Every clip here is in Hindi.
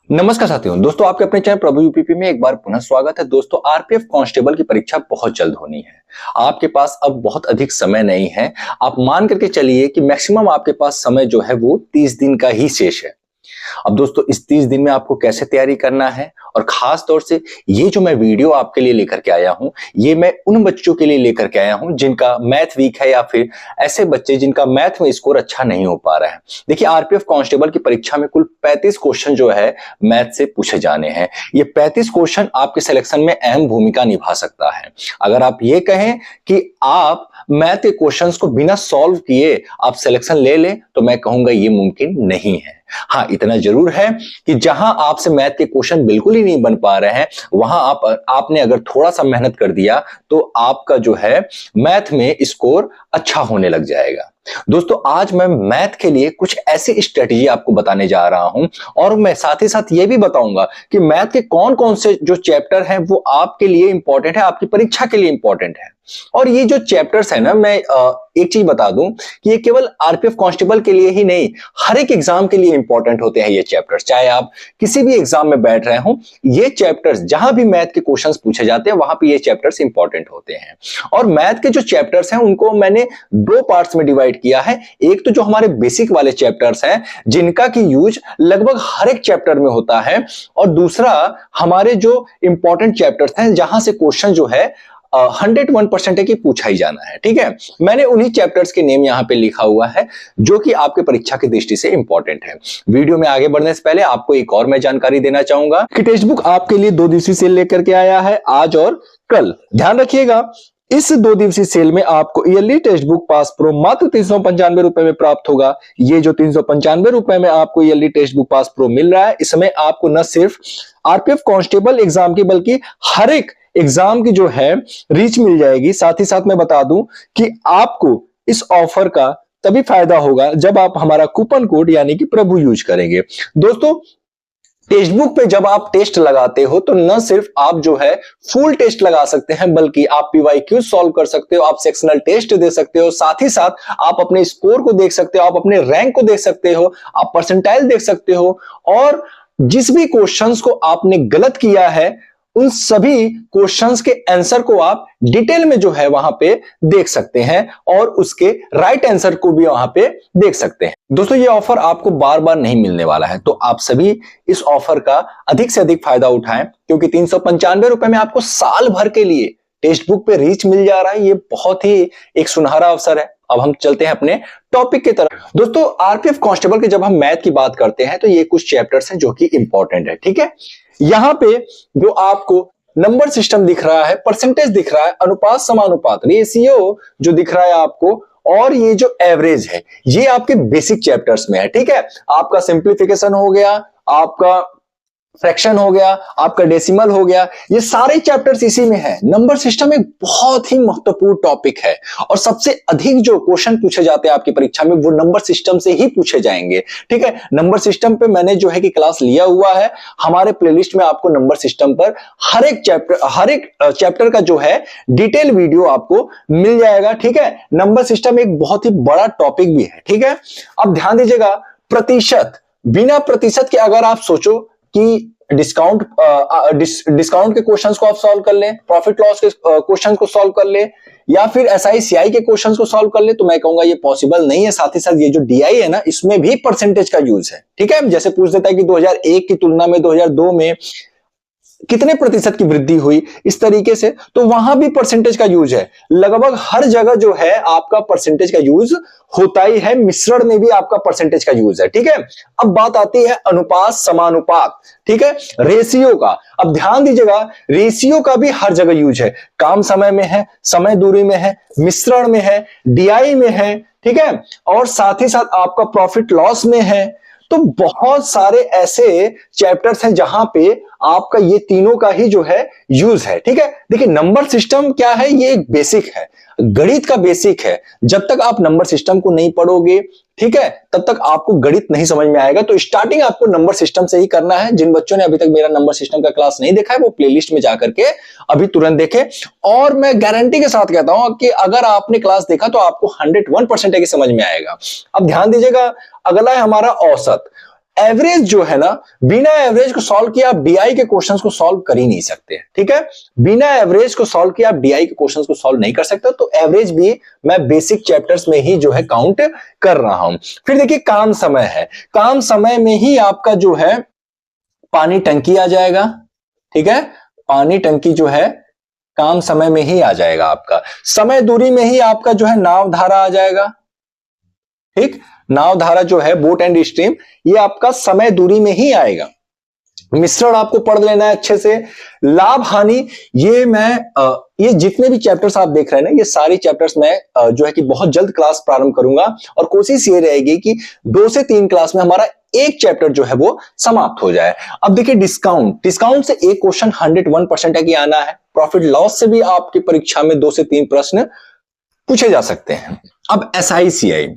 नमस्कार साथियों, दोस्तों आपके अपने चैनल प्रभु यूपीपी में एक बार पुनः स्वागत है। दोस्तों आरपीएफ कांस्टेबल की परीक्षा बहुत जल्द होनी है। आपके पास अब बहुत अधिक समय नहीं है। आप मान करके चलिए कि मैक्सिमम आपके पास समय जो है वो 30 दिन का ही शेष है। अब दोस्तों इस 30 दिन में आपको कैसे तैयारी करना है और खास तौर से ये जो मैं वीडियो आपके लिए लेकर के आया हूं, ये मैं उन बच्चों के लिए लेकर के आया हूं जिनका मैथ वीक है या फिर ऐसे बच्चे जिनका मैथ में स्कोर अच्छा नहीं हो पा रहा है। देखिए आरपीएफ कांस्टेबल की परीक्षा में कुल 35 क्वेश्चन जो है मैथ से पूछे जाने हैं। ये 35 क्वेश्चन आपके सिलेक्शन में अहम भूमिका निभा सकता है। अगर आप ये कहें कि आप मैथ के क्वेश्चंस को बिना सॉल्व किए आप सिलेक्शन ले लें तो मैं कहूंगा ये मुमकिन नहीं है। हाँ, इतना जरूर है कि जहां आपसे मैथ के क्वेश्चन बिल्कुल ही नहीं बन पा रहे हैं, वहां आपने अगर थोड़ा सा मेहनत कर दिया तो आपका जो है मैथ में स्कोर अच्छा होने लग जाएगा। दोस्तों आज मैं मैथ के लिए कुछ ऐसी स्ट्रेटजी आपको बताने जा रहा हूं और मैं साथ ही साथ यह भी बताऊंगा कि मैथ के कौन कौन से जो चैप्टर हैं वो आपके लिए इंपॉर्टेंट है, आपकी परीक्षा के लिए इंपॉर्टेंट है। और ये जो चैप्टर्स है ना, मैं एक चीज बता दूं कि ये केवल आरपीएफ कांस्टेबल के लिए ही नहीं, हर एक एग्जाम के लिए इंपॉर्टेंट होते हैं ये चैप्टर्स। चाहे आप किसी भी एग्जाम में बैठ रहे हो, ये चैप्टर्स जहां भी मैथ के क्वेश्चंस पूछे जाते हैं वहां पे ये चैप्टर्स इंपॉर्टेंट होते हैं। और मैथ के जो चैप्टर्स हैं उनको मैंने दो पार्ट्स में डिवाइड किया है। एक तो जो हमारे बेसिक वाले चैप्टर्स हैं जिनका की यूज लगभग हर एक चैप्टर में होता है, और दूसरा हमारे जो इंपॉर्टेंट चैप्टर्स हैं जहां से क्वेश्चन जो है 101% है कि पूछा ही जाना है। ठीक है, मैंने उन्हीं चैप्टर्स के नेम यहां पे लिखा हुआ है जो कि आपके परीक्षा की दृष्टि से इंपॉर्टेंट है। वीडियो में आगे बढ़ने से पहले आपको एक और मैं जानकारी देना चाहूंगा कि टेक्स्ट बुक आपके लिए 2 दिवसीय सेल लेकर के आया है, आज और कल। ध्यान रखिएगा, इस 2 दिवसीय सेल में आपको yearly text book pass pro मात्र 395 रुपए में प्राप्त होगा। ये जो 395 रुपए में आपको yearly text book pass pro मिल रहा है, इसमें आपको न सिर्फ आरपीएफ कांस्टेबल एग्जाम की बल्कि हर एक एग्जाम की जो है रीच मिल जाएगी। साथ ही साथ मैं बता दूं कि आपको इस ऑफर का तभी फायदा होगा जब आप हमारा कूपन कोड यानी कि प्रभु यूज करेंगे। दोस्तों टेक्स्ट बुक पे जब आप टेस्ट लगाते हो तो न सिर्फ आप जो है फुल टेस्ट लगा सकते हैं बल्कि आप पीवाईक्यू सॉल्व कर सकते हो, आप सेक्शनल टेस्ट दे सकते हो, साथ ही साथ आप अपने स्कोर को देख सकते हो, आप अपने रैंक को देख सकते हो, आप परसेंटाइल देख सकते हो, और जिस भी क्वेश्चंस को आपने गलत किया है उन सभी क्वेश्चंस के आंसर को आप डिटेल में जो है वहां पे देख सकते हैं और उसके राइट आंसर को भी वहां पे देख सकते हैं। दोस्तों ये ऑफर आपको बार बार नहीं मिलने वाला है, तो आप सभी इस ऑफर का अधिक से अधिक फायदा उठाएं, क्योंकि 395 रुपए में आपको साल भर के लिए टेक्स्ट बुक पे रीच मिल जा रहा है। ये बहुत ही एक सुनहरा अवसर है। अब हम चलते हैं अपने टॉपिक की तरफ। दोस्तों आरपीएफ कांस्टेबल के जब हम मैथ की बात करते हैं तो ये कुछ चैप्टर्स हैं जो कि इंपॉर्टेंट है। ठीक है, यहां पे जो आपको नंबर सिस्टम दिख रहा है, परसेंटेज दिख रहा है, अनुपात समानुपात रेशियो जो दिख रहा है आपको, और ये जो एवरेज है, ये आपके बेसिक चैप्टर्स में है। ठीक है, आपका सिंप्लीफिकेशन हो गया, आपका फ्रैक्शन हो गया, आपका डेसिमल हो गया, ये सारे चैप्टर्स इसी में है। नंबर सिस्टम एक बहुत ही महत्वपूर्ण टॉपिक है और सबसे अधिक जो क्वेश्चन पूछे जाते हैं आपकी परीक्षा में वो नंबर सिस्टम से ही पूछे जाएंगे। ठीक है, नंबर सिस्टम पे मैंने जो है कि क्लास लिया हुआ है, हमारे प्लेलिस्ट में आपको नंबर सिस्टम पर हर एक चैप्टर का जो है डिटेल वीडियो आपको मिल जाएगा। ठीक है, नंबर सिस्टम एक बहुत ही बड़ा टॉपिक भी है। ठीक है, अब ध्यान दीजिएगा, प्रतिशत, बिना प्रतिशत के अगर आप सोचो कि डिस्काउंट के क्वेश्चंस को आप सॉल्व कर लें, प्रॉफिट लॉस के क्वेश्चंस को सॉल्व कर ले, या फिर एसआई सीआई के क्वेश्चंस को सॉल्व कर ले, तो मैं कहूंगा ये पॉसिबल नहीं है। साथ ही साथ ये जो डीआई है ना, इसमें भी परसेंटेज का यूज है। ठीक है, जैसे पूछ देता है कि 2001 की तुलना में 2002 में कितने प्रतिशत की वृद्धि हुई, इस तरीके से, तो वहां भी परसेंटेज का यूज है। लगभग हर जगह जो है आपका परसेंटेज का यूज होता ही है, मिश्रण में भी आपका परसेंटेज का यूज है। ठीक है, अब बात आती है अनुपात समानुपात, ठीक है, रेशियो का। अब ध्यान दीजिएगा, रेशियो का भी हर जगह यूज है, काम समय में है, समय दूरी में है, मिश्रण में है, डीआई में है। ठीक है, और साथ ही साथ आपका प्रॉफिट लॉस में है। तो बहुत सारे ऐसे चैप्टर्स हैं जहां पे आपका ये तीनों का ही जो है यूज है। ठीक है, देखिए नंबर सिस्टम क्या है, ये एक बेसिक है, गणित का बेसिक है। जब तक आप नंबर सिस्टम को नहीं पढ़ोगे, ठीक है, तब तक आपको गणित नहीं समझ में आएगा। तो स्टार्टिंग आपको नंबर सिस्टम से ही करना है। जिन बच्चों ने अभी तक मेरा नंबर सिस्टम का क्लास नहीं देखा है वो प्लेलिस्ट में जाकर के अभी तुरंत देखें। और मैं गारंटी के साथ कहता हूं कि अगर आपने क्लास देखा तो आपको 101% है कि समझ में आएगा। अब ध्यान दीजिएगा, अगला है हमारा औसत। एवरेज जो है ना, बिना एवरेज को सॉल्व किया आप डीआई के क्वेश्चंस को सॉल्व कर ही नहीं सकते, ठीक है। बिना एवरेज को सॉल्व किया आप डीआई के क्वेश्चंस को सॉल्व नहीं कर सकते, तो एवरेज भी मैं बेसिक चैप्टर्स में ही जो है काउंट कर रहा हूं। फिर देखिए काम समय है, काम समय में ही आपका जो है पानी टंकी आ जाएगा, ठीक है। पानी टंकी जो है काम समय में ही आ जाएगा आपका। समय दूरी में ही आपका जो है नाव धारा आ जाएगा, ठीक। नाव धारा जो है बोट एंड स्ट्रीम, ये आपका समय दूरी में ही आएगा। मिश्रण आपको पढ़ लेना है अच्छे से। लाभ हानि, ये जितने भी चैप्टर्स आप देख रहे हैं ना, ये सारी चैप्टर्स मैं जो है कि बहुत जल्द क्लास प्रारंभ करूंगा, और कोशिश ये रहेगी कि 2 से 3 क्लास में हमारा एक चैप्टर जो है वो समाप्त हो जाए। अब देखिए डिस्काउंट से एक क्वेश्चन 101% है कि आना है। प्रॉफिट लॉस से भी आपकी परीक्षा में 2 से 3 प्रश्न पूछे जा सकते हैं। अब SICI,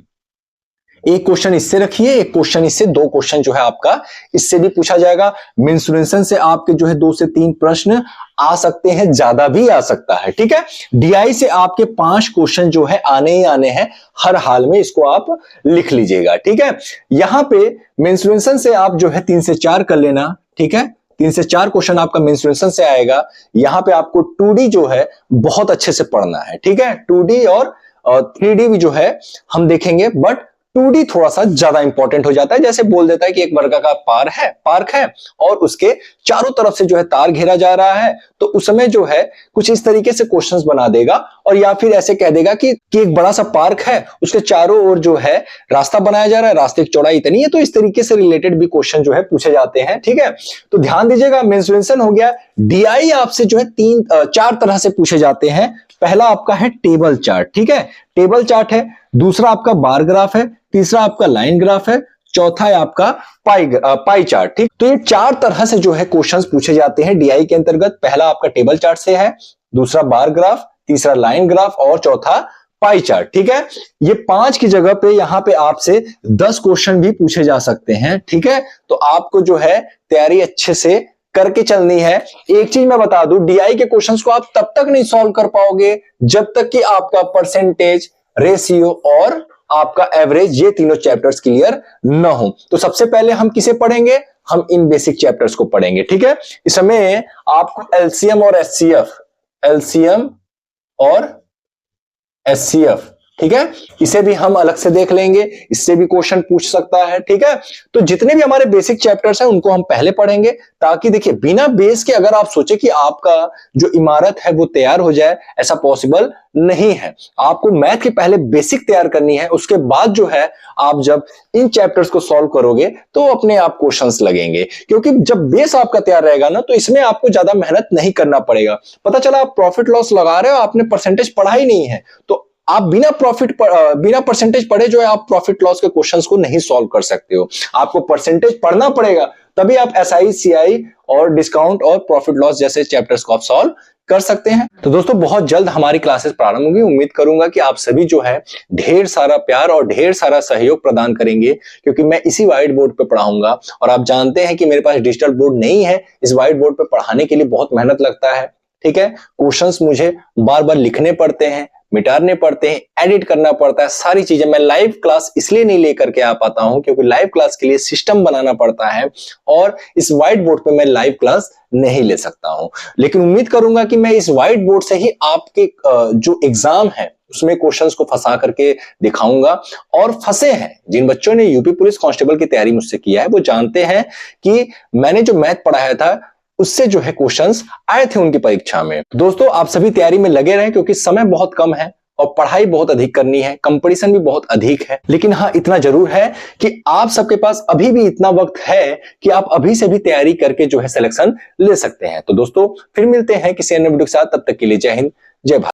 एक क्वेश्चन इससे रखिए, एक क्वेश्चन इससे, 2 क्वेश्चन जो है आपका इससे भी पूछा जाएगा। मेंसुरेशन से आपके जो है 2 से 3 प्रश्न आ सकते हैं, ज्यादा भी आ सकता है, ठीक है। डीआई से आपके 5 क्वेश्चन जो है आने ही आने हैं हर हाल में, इसको आप लिख लीजिएगा, ठीक है। यहां पे मेंसुरेशन से आप जो है 3 से 4 कर लेना, ठीक है। 3 से 4 क्वेश्चन आपका मेंसुरेशन से आएगा। यहां पे आपको 2D जो है बहुत अच्छे से पढ़ना है, ठीक है। 2D और 3D भी जो है हम देखेंगे, बट 2D थोड़ा सा ज्यादा इंपॉर्टेंट हो जाता है। जैसे बोल देता है कि एक वर्गाकार पार्क है और उसके चारों तरफ से जो है तार घेरा जा रहा है, तो उस समय जो है कुछ इस तरीके से क्वेश्चंस बना देगा, और या फिर ऐसे कह देगा कि एक बड़ा सा पार्क है, उसके चारों ओर जो है रास्ता बनाया जा रहा है, रास्ते की चौड़ाई इतनी है। तो इस तरीके से रिलेटेड भी क्वेश्चन जो है पूछे जाते हैं, ठीक है। तो ध्यान दीजिएगा, मेंसुरेशन हो गया। डीआई आपसे जो है 4 तरह से पूछे जाते हैं। पहला आपका है टेबल चार्ट, ठीक है, टेबल चार्ट है। दूसरा आपका बार ग्राफ है। तीसरा आपका लाइन ग्राफ है। चौथा है आपका पाई चार्ट, ठीक। तो ये 4 तरह से जो है क्वेश्चंस पूछे जाते हैं डीआई के अंतर्गत। पहला आपका टेबल चार्ट से है, दूसरा बार ग्राफ, तीसरा लाइन ग्राफ और चौथा पाई चार्ट, ठीक है। ये 5 की जगह पे यहां पे आपसे 10 क्वेश्चन भी पूछे जा सकते हैं, ठीक है। तो आपको जो है तैयारी अच्छे से करके चलनी है। एक चीज मैं बता दूं, डीआई के क्वेश्चंस को आप तब तक नहीं सॉल्व कर पाओगे जब तक कि आपका परसेंटेज, रेशियो और आपका एवरेज, ये तीनों चैप्टर्स क्लियर न हो। तो सबसे पहले हम किसे पढ़ेंगे? हम इन बेसिक चैप्टर्स को पढ़ेंगे, ठीक है। इस समय आपको एलसीएम और एचसीएफ, ठीक है, इसे भी हम अलग से देख लेंगे, इससे भी क्वेश्चन पूछ सकता है, ठीक है। तो जितने भी हमारे बेसिक चैप्टर्स हैं उनको हम पहले पढ़ेंगे, ताकि देखिए बिना बेस के अगर आप सोचे कि आपका जो इमारत है वो तैयार हो जाए, ऐसा पॉसिबल नहीं है। आपको मैथ के पहले बेसिक तैयार करनी है, उसके बाद जो है आप जब इन चैप्टर्स को सॉल्व करोगे तो अपने आप क्वेश्चंस लगेंगे। क्योंकि जब बेस आपका तैयार रहेगा ना, तो इसमें आपको ज्यादा मेहनत नहीं करना पड़ेगा। पता चला आप प्रॉफिट लॉस लगा रहे हो, आपने परसेंटेज पढ़ा ही नहीं है, तो आप बिना परसेंटेज पढ़े जो है आप प्रॉफिट लॉस के क्वेश्चंस को नहीं सॉल्व कर सकते हो। आपको परसेंटेज पढ़ना पड़ेगा, तभी आप SICI और डिस्काउंट और प्रॉफिट लॉस जैसे चैप्टर्स को आप सॉल्व कर सकते हैं। तो दोस्तों बहुत जल्द हमारी क्लासेस प्रारंभ होंगी। उम्मीद करूंगा कि आप सभी जो है ढेर सारा प्यार और ढेर सारा सहयोग प्रदान करेंगे, क्योंकि मैं इसी व्हाइट बोर्ड पे पढ़ाऊंगा। और आप जानते हैं कि मेरे पास डिजिटल बोर्ड नहीं है, इस व्हाइट बोर्ड पे पढ़ाने के लिए बहुत मेहनत लगता है, ठीक है। क्वेश्चंस मुझे बार बार लिखने पड़ते हैं, मिटाने पड़ते हैं, एडिट करना पड़ता है, सारी चीजें। मैं लाइव क्लास इसलिए नहीं लेकर के आ पाता हूं क्योंकि लाइव क्लास के लिए सिस्टम बनाना पड़ता है, और इस व्हाइट बोर्ड पे मैं लाइव क्लास नहीं ले सकता हूं। लेकिन उम्मीद करूंगा कि मैं इस व्हाइट बोर्ड से ही आपके जो एग्जाम है उसमें क्वेश्चंस को फंसा करके दिखाऊंगा। और फंसे हैं जिन बच्चों ने यूपी पुलिस कांस्टेबल की तैयारी मुझसे किया है, वो जानते हैं कि मैंने जो मैथ पढ़ाया था उससे जो है क्वेश्चंस आए थे उनकी परीक्षा में। दोस्तों आप सभी तैयारी में लगे रहें, क्योंकि समय बहुत कम है और पढ़ाई बहुत अधिक करनी है, कंपटीशन भी बहुत अधिक है। लेकिन हाँ, इतना जरूर है कि आप सबके पास अभी भी इतना वक्त है कि आप अभी से भी तैयारी करके जो है सिलेक्शन ले सकते हैं। तो दोस्तों फिर मिलते हैं किसी अन्य वीडियो के साथ, तब तक के लिए जय हिंद, जय भारत।